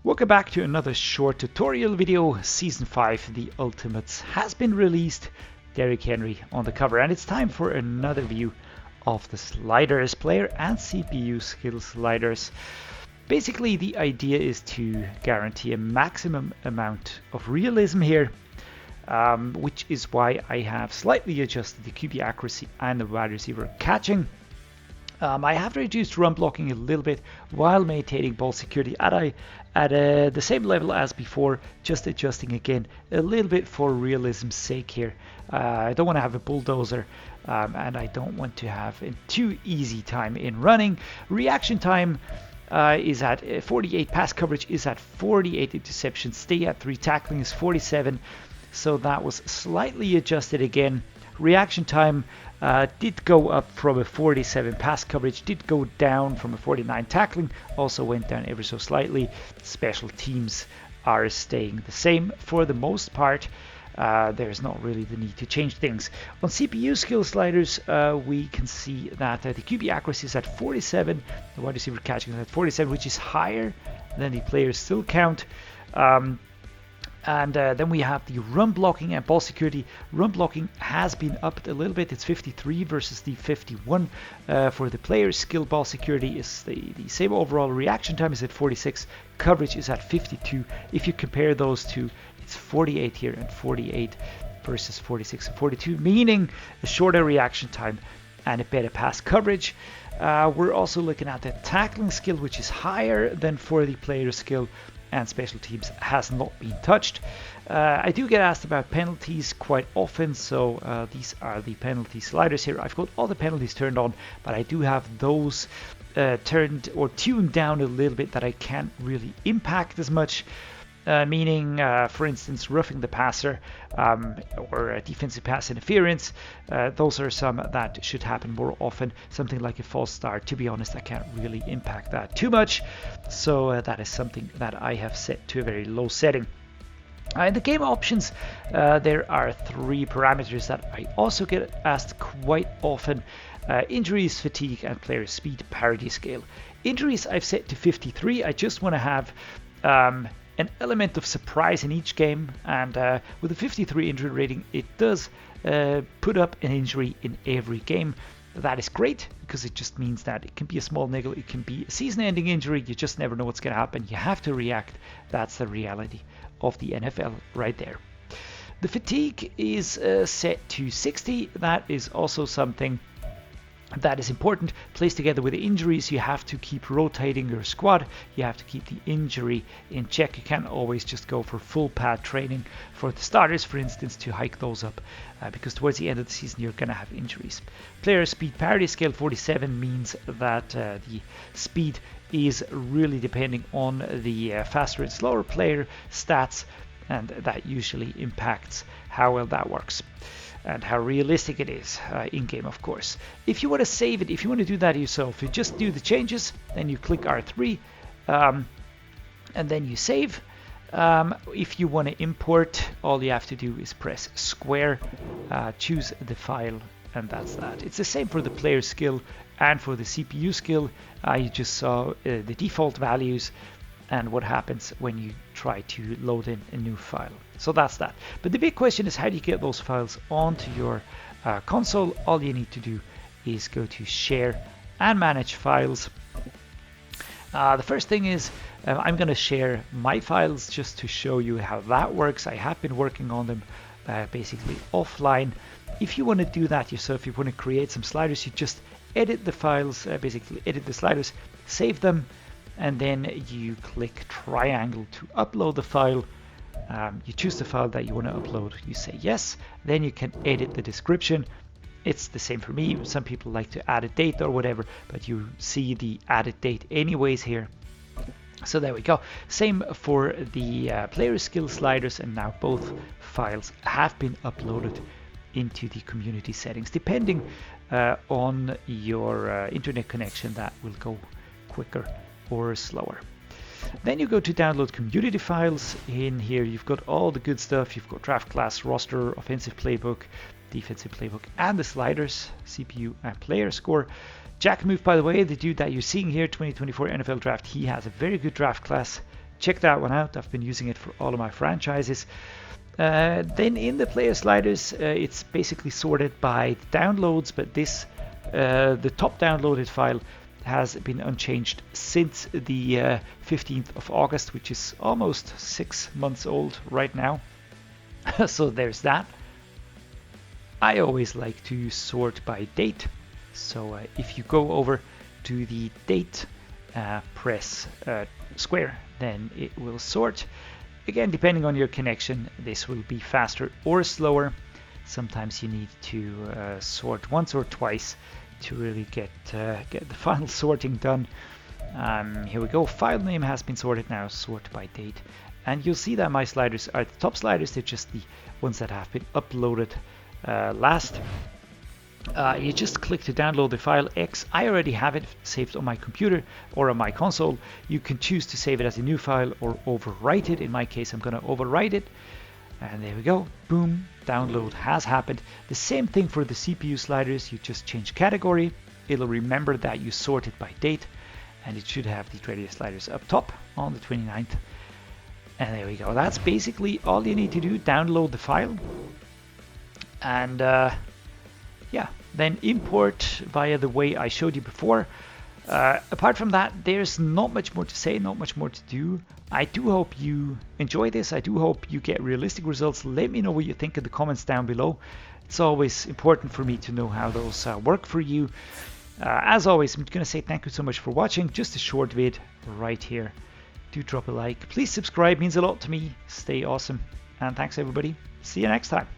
Welcome back to another short tutorial video. Season 5, The Ultimates, has been released. Derrick Henry on the cover, and it's time for another view of the sliders, player and CPU skill sliders. Basically, the idea is to guarantee a maximum amount of realism here, which is why I have slightly adjusted the QB accuracy and the wide receiver catching. I have reduced run blocking a little bit while maintaining ball security at the same level as before, just adjusting again a little bit for realism's sake here. I don't want to have a bulldozer, and I don't want to have a too easy time in running. Reaction time is at 48, pass coverage is at 48, interception stay at 3, tackling is 47, so that was slightly adjusted again. Reaction time did go up from a 47, pass coverage did go down from a 49, tackling also went down ever so slightly. Special teams are staying the same for the most part. There's not really the need to change things. On CPU skill sliders, we can see that the QB accuracy is at 47, the wide receiver catching is at 47, which is higher than the player still count. And then we have the run blocking and ball security. Run blocking has been upped a little bit. It's 53 versus the 51 for the player's skill. Ball security is the same overall. Reaction time is at 46. Coverage is at 52. If you compare those two, it's 48 here and 48 versus 46 and 42, meaning a shorter reaction time and a better pass coverage. We're also looking at the tackling skill, which is higher than for the player's skill, and special teams has not been touched. I do get asked about penalties quite often, so these are the penalty sliders here. I've got all the penalties turned on, but I do have those turned or tuned down a little bit that I can't really impact as much. Meaning, for instance, roughing the passer or defensive pass interference. Those are some that should happen more often. Something like a false start, to be honest, I can't really impact that too much. So that is something that I have set to a very low setting. In the game options, there are 3 parameters that I also get asked quite often. Injuries, fatigue, and player speed parity scale. Injuries I've set to 53. I just want to have an element of surprise in each game, and with a 53 injury rating, it does put up an injury in every game. That is great because it just means that it can be a small niggle, it can be a season-ending injury. You just never know what's going to happen. You have to react. That's the reality of the NFL right there. The fatigue is set to 60. That is also something that is important. Placed together with the injuries, you have to keep rotating your squad. You have to keep the injury in check. You can't always just go for full pad training for the starters, for instance, to hike those up, because towards the end of the season you're going to have injuries. Player speed parity scale 47 means that the speed is really depending on the faster and slower player stats, and that usually impacts how well that works and how realistic it is in game, of course. If you want to save it, if you want to do that yourself, you just do the changes, then you click R3, and then you save. If you want to import, all you have to do is press square, choose the file, and that's that. It's the same for the player skill and for the CPU skill. You just saw the default values and what happens when you try to load in a new file. So that's that. But the big question is, how do you get those files onto your console? All you need to do is go to Share and Manage Files. The first thing is I'm going to share my files just to show you how that works. I have been working on them basically offline. If you want to do that yourself, you want to create some sliders, you just edit the files, basically edit the sliders, save them, and then you click triangle to upload the file. You choose the file that you want to upload, you say yes, then you can edit the description. It's the same for me. Some people like to add a date or whatever, but you see the added date anyways here. So there we go. Same for the player skill sliders, and now both files have been uploaded into the community settings. Depending on your internet connection, that will go quicker or slower. Then you go to download community files. In here you've got all the good stuff. You've got draft class, roster, offensive playbook, defensive playbook, and the sliders, CPU and player score. Jack Move, by the way, the dude that you're seeing here, 2024 NFL draft, he has a very good draft class check that one out. I've been using it for all of my franchises. Then in the player sliders, it's basically sorted by downloads, but this the top downloaded file has been unchanged since the 15th of August, which is almost 6 months old right now. So there's that. I always like to sort by date. So if you go over to the date, press square, then it will sort. Again, depending on your connection, this will be faster or slower. Sometimes you need to sort once or twice to really get the final sorting done. Here we go. File name has been sorted now. Sort by date, and you'll see that my sliders are the top sliders. They're just the ones that have been uploaded last. You just click to download the file X. I already have it saved on my computer or on my console. You can choose to save it as a new file or overwrite it. In my case, I'm going to overwrite it. And there we go. Boom. Download has happened. The same thing for the CPU sliders. You just change category. It'll remember that you sorted by date. And it should have the Dreddeus sliders up top on the 29th. And there we go. That's basically all you need to do. Download the file. And yeah, then import via the way I showed you before. Apart from that, there's not much more to say, not much more to do. I do hope you enjoy this. I do hope you get realistic results. Let me know what you think in the comments down below. It's always important for me to know how those work for you. As always, I'm going to say thank you so much for watching. Just a short vid right here. Do drop a like. Please subscribe, means a lot to me. Stay awesome. And thanks everybody. See you next time.